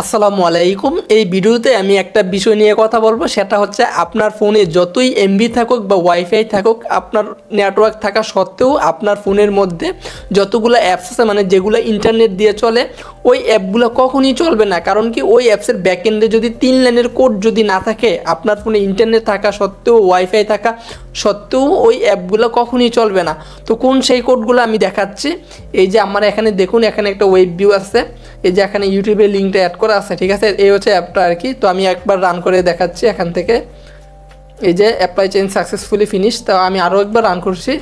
আসসালামু আলাইকুম। এই ভিডিওতে আমি একটা বিষয় নিয়ে কথা বলবো, সেটা হচ্ছে আপনার ফোনে যতই এমবি থাকুক বা ওয়াইফাই থাকুক, আপনার নেটওয়ার্ক থাকা সত্ত্বেও আপনার ফোনের মধ্যে যতগুলো অ্যাপস আছে, মানে যেগুলো ইন্টারনেট দিয়ে চলে, ওই অ্যাপগুলো কখনই চলবে না। কারণ কি, ওই অ্যাপসের ব্যাকএন্ডে যদি 3 লাইনের কোড যদি না থাকে, আপনার ফোনে ইন্টারনেট থাকা সত্ত্বেও, ওয়াইফাই থাকা সত্ত্বেও ওই অ্যাপগুলো কখনই চলবে না। তো কোন সেই কোডগুলো আমি দেখাচ্ছি। এই যে আমার এখানে দেখুন, এখানে একটা ওয়েব ভিউ আছে, এই যে এখানে ইউটিউবের লিঙ্কটা অ্যাড করা আছে, ঠিক আছে। এই হচ্ছে অ্যাপটা আর কি। তো আমি একবার রান করে দেখাচ্ছি এখান থেকে। এই যে অ্যাপ্লাই চেঞ্জ সাকসেসফুলি ফিনিশ। তো আমি আরও একবার রান করছি।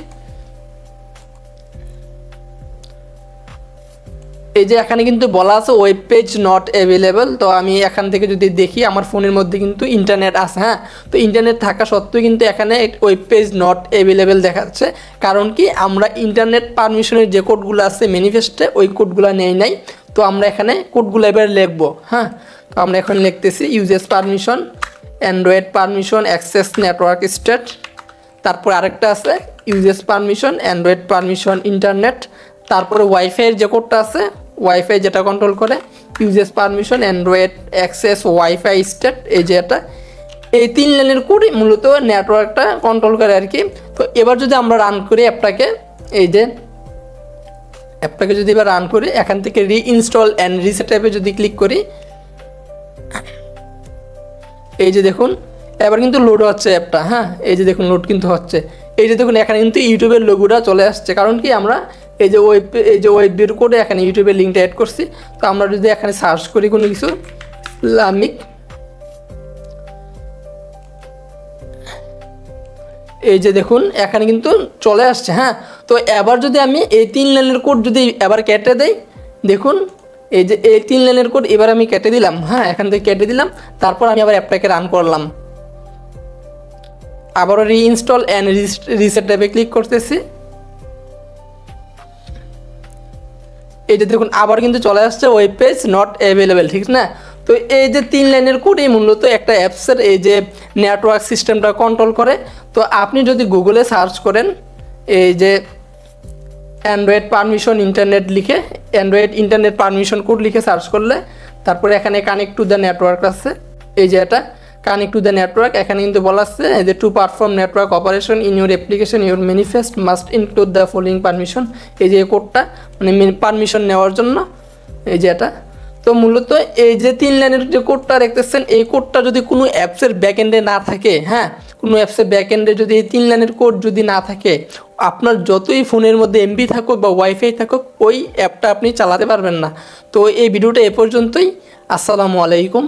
এই যে এখানে কিন্তু বলা আছে ওয়েব পেজ নট অ্যাভেলেবল। তো আমি এখান থেকে যদি দেখি, আমার ফোনের মধ্যে কিন্তু ইন্টারনেট আছে, হ্যাঁ। তো ইন্টারনেট থাকা সত্ত্বেও কিন্তু এখানে ওয়েব পেজ নট অ্যাভেলেবল দেখাচ্ছে। কারণ কি, আমরা ইন্টারনেট পারমিশনের যে কোডগুলো আছে ম্যানিফেস্টে, ওই কোডগুলো নেই নাই। তো আমরা এখানে কোডগুলো এবার লিখবো, হ্যাঁ। তো আমরা এখন লিখতেছি uses permission, Android permission, access network state. তারপর আরেকটা আছে uses permission, Android permission, internet. তারপরে ওয়াইফাইয়ের যে কোডটা আছে, ওয়াইফাই যেটা কন্ট্রোল করে, uses permission, Android access, wifi state. এই যে এটা, এই 3 লাইনের কোড মূলত নেটওয়ার্কটা কন্ট্রোল করে আর কি। তো এবার যদি আমরা রান করি অ্যাপটাকে, এই যে অ্যাপটাকে যদি এবার রান করি, এখান থেকে রিইনস্টল অ্যান্ড রিসেট অ্যাপে যদি ক্লিক করি, এই যে দেখুন এবার কিন্তু লোড হচ্ছে অ্যাপটা, হ্যাঁ। এই যে দেখুন লোড কিন্তু হচ্ছে। এই যে দেখুন এখানে কিন্তু ইউটিউবের লোগোটা চলে আসছে। কারণ কি, আমরা এই যে ওয়েব ভিউ কোডে এখানে ইউটিউবের লিঙ্কটা অ্যাড করছি। তো আমরা যদি এখানে সার্চ করি কোনো কিছু, ইসলামিক, এই যে দেখুন এখানে কিন্তু চলে আসছে, হ্যাঁ। তো এবার যদি আমি এই 3 লাইনের কোড যদি এবার কেটে দেই, দেখুন এই যে এই 3 লাইনের কোড এবার আমি কেটে দিলাম, হ্যাঁ। এখান থেকে কেটে দিলাম। তারপর আমি আবার অ্যাপটাকে রান করলাম, আবারও রিইনস্টল অ্যান্ড রিসেট অ্যাপে ক্লিক করতেছি। এই যে দেখুন আবার কিন্তু চলে আসছে ওয়েব পেজ নট অ্যাভেলেবেল, ঠিক না। তো এই যে 3 লাইনের কোড এই মূলত একটা অ্যাপসের এই যে নেটওয়ার্ক সিস্টেমটা কন্ট্রোল করে। তো আপনি যদি গুগলে সার্চ করেন, এই যে অ্যান্ড্রয়েড পারমিশন ইন্টারনেট লিখে, অ্যান্ড্রয়েড ইন্টারনেট পারমিশন কোড লিখে সার্চ করলে, তারপরে এখানে কানেক্ট টু দ্য নেটওয়ার্ক আছে, এই যে এটা কানেক্ট টু দ্য নেটওয়ার্ক। এখানে কিন্তু বলা আছে যে to perform network operation in your application your manifest must include the following permission. এই যে কোডটা মানে পারমিশন নেওয়ার জন্য, এই যে এটা। তো মূলত এই যে 3 লাইনের যে কোডটা দেখতেছেন, এই কোডটা যদি কোনো অ্যাপসের ব্যাকএন্ডে না থাকে, হ্যাঁ, কোনো অ্যাপসের ব্যাকএন্ডে যদি এই 3 লাইনের কোড যদি না থাকে, আপনার যতই ফোনের মধ্যে এমবি থাকুক বা ওয়াইফাই থাকুক, ওই অ্যাপটা আপনি চালাতে পারবেন না। তো এই ভিডিওটা এ পর্যন্তই। আসসালামু আলাইকুম।